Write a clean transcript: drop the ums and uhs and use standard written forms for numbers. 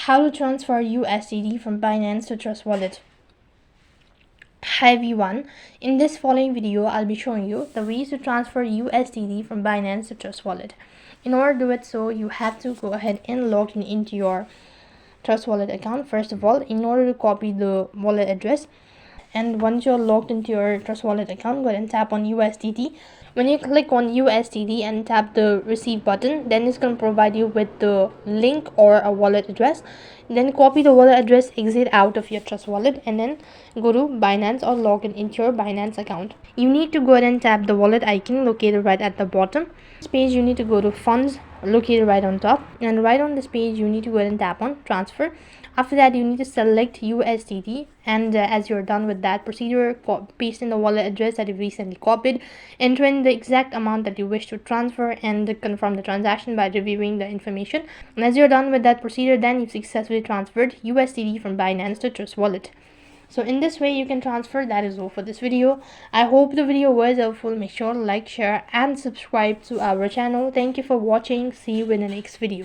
How to transfer USDT from Binance to Trust Wallet. Hi everyone, in this following video I'll be showing you the ways to transfer USDT from Binance to Trust Wallet. In order to do it, so you have to go ahead and log in into your Trust Wallet account. First of all, in order to copy the wallet address, and once you're logged into your Trust Wallet account, go ahead and tap on USDT. When you click on USDT and tap the receive button, then it's going to provide you with the link or a wallet address. Then copy the wallet address, exit out of your Trust Wallet, and then go to Binance or log in into your Binance account. You need to go ahead and tap the wallet icon located right at the bottom. This page you need to go to funds located right on top, and right on this page you need to go ahead and tap on transfer. After that, you need to select USDT, and as you're done with that procedure, paste in the wallet address that you recently copied, enter in the exact amount that you wish to transfer, and confirm the transaction by reviewing the information. And as you're done with that procedure, then you've successfully transferred USDT from Binance to Trust Wallet. So in this way you can transfer. That is all for this video. I hope the video was helpful. Make sure to like, share and subscribe to our channel. Thank you for watching. See you in the next video.